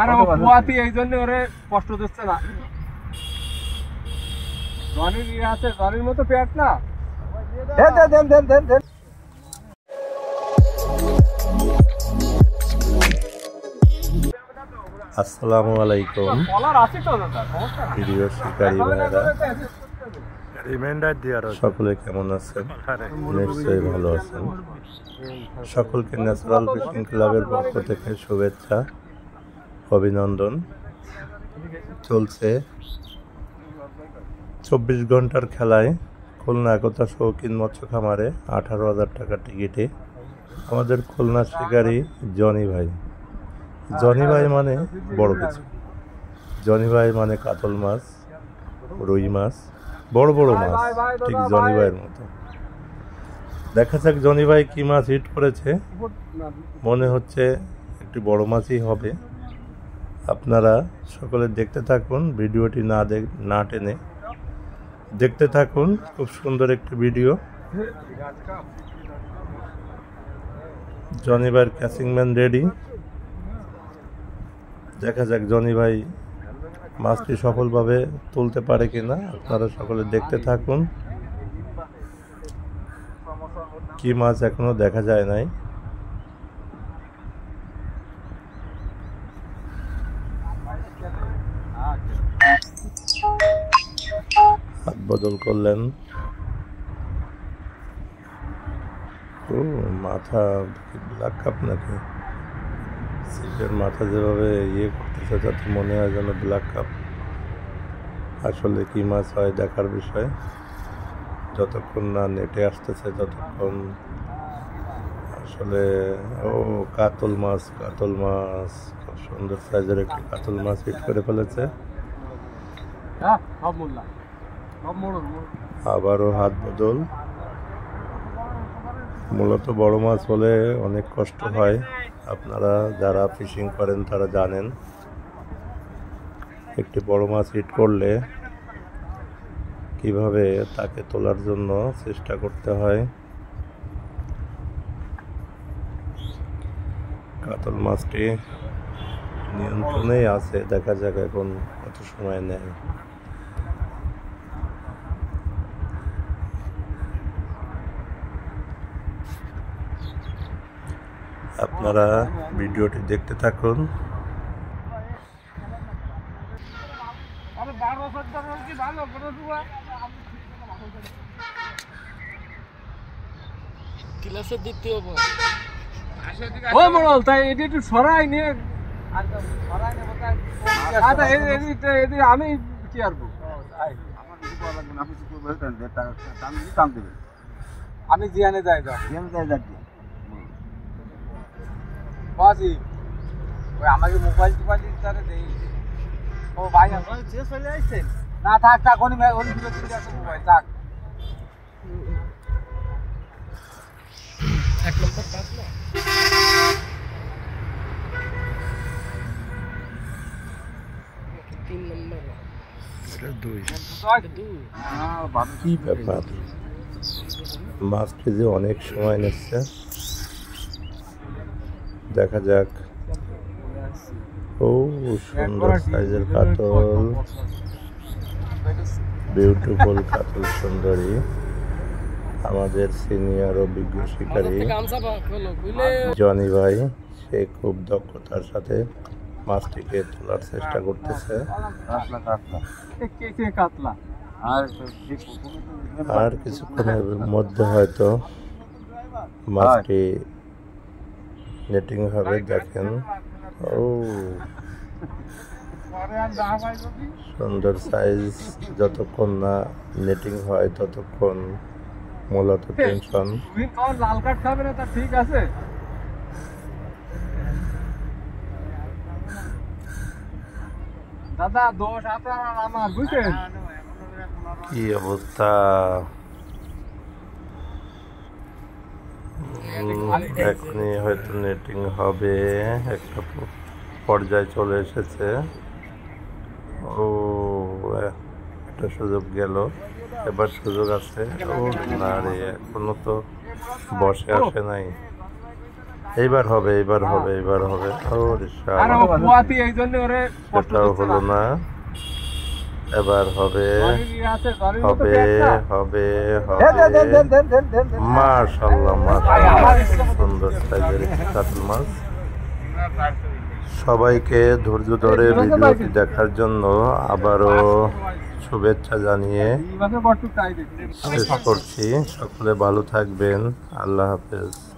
আরে ও পুয়াতি এই জন্য ওরে কষ্ট দিচ্ছে না। জনির ইয়ে আছে, জনির মতো পেট না। দেন আসসালামু আলাইকুম প্রিয় শিকারী ভাইরা, সকলে কেমন আছেন? নিশ্চয়ই ভালো আছেন। সকলকে ন্যাচারাল ফিশিং ক্লাবের পক্ষ থেকে শুভেচ্ছা, অভিনন্দন। চলছে 24 ঘন্টার খেলায় খুলনা একতা শৌখিন মৎস্য খামারে 18,000 টাকা টিকিটে আমাদের খুলনা শিকারী জনি ভাই। জনি ভাই মানে বড় কিছু। জনি ভাই মানে কাতল মাছ, রুই মাছ, বড় বড় মাছ, ঠিক জনি ভাইয়ের মতো। দেখা যাক জনি ভাই কি মাছ হিট করেছে। মনে হচ্ছে একটি বড় মাছই হবে। আপনারা সকলে দেখতে থাকুন, ভিডিওটি না টেনে দেখতে থাকুন। খুব সুন্দর একটি ভিডিও। জনি ভাইয়ের ক্যাচিং ম্যান রেডি। দেখা যাক জনি ভাই মাছটি সফলভাবে তুলতে পারে কিনা। আপনারা সকলে দেখতে থাকুন। কি মাছ এখনো দেখা যায় নাই। হাত বদল করলেন। ও মাথা ব্ল্যাক কাপ নাকি? সিপের মাথা যেভাবে ইয়ে করতেছে তাতে মনে হয় যেন ব্ল্যাক কাপ। আসলে কি মাছ হয় দেখার বিষয়। যতক্ষণ না নেটে আসতেছে ততক্ষণ আসলে কাতল মাছ খুব সুন্দর সাইজের একটি কাতল মাছ হিট করে ফেলেছে। আবারও হাত বদল। মূলত বড় মাছ হলে অনেক কষ্ট হয়। আপনারা যারা ফিশিং করেন তারা জানেন, একটি বড় মাছ হিট করলে কিভাবে তাকে তোলার জন্য চেষ্টা করতে হয়। কাতল মাছটি নিয়ন্ত্রণেই আছে। দেখা যাক এখন কত সময় নেয়। আপনারা ভিডিওটি দেখতে থাকুন। এটি একটু সরাই নিয়ে আমি কি আসবো, আমি জিয়ানে যাই বাজি ওই আমাকে মোবাইল টোবাইল দিতে দেই। ও ভাই শেষ হয়ে যাচ্ছে না, থাক উনি মোবাইল থাক। এক নম্বর পাস না, তিন নম্বর কি ব্যাপার? মাছটি যে অনেক সময় নিচ্ছে। দেখা যাক। ও সুন্দর সাইজের কাতল, বিউটিফুল কাতল সুন্দরী। আমাদের সিনিয়র অভিজ্ঞ শিকারী জনি ভাই, সে খুব দক্ষতার সাথে মাছটিকে তোলার চেষ্টা করতেছে। আর কিছুক্ষণের মধ্যে হয়তো মাছটি নেটিং হবে। দেখেন, ও সুন্দর সাইজ। যতক্ষণ না নেটিং হয় ততক্ষণ মূলত টেনশন। লাল কার্ড খাবে না, তা ঠিক আছে। দাদা দোষ আপনার আমার, বুঝছেন কি অবস্থা। এখনই হয়তো নেটিং হবে, একটা পর্যায়ে চলে এসেছে। ও একটা সুযোগ গেল। এবার সুযোগ আছে। ও না রে, এখনো তো বসে আসে নাই। এইবার হবে, এইবার হবে, এইবার হবে। ও রে আর ও কুয়াতি এই জন্য ওরে কষ্ট সেটাও দিচ্ছে হলো না। না। এবার হবে, হবে, হবে, হবে। মাশাআল্লাহ, মাশাআল্লাহ, সুন্দর সাইজের কাতল মাছ। সবাইকে ধৈর্য ধরে ভিডিওটি দেখার জন্য আবারও শুভেচ্ছা জানিয়ে শেষ করছি। সকলে ভালো থাকবেন। আল্লাহ হাফেজ।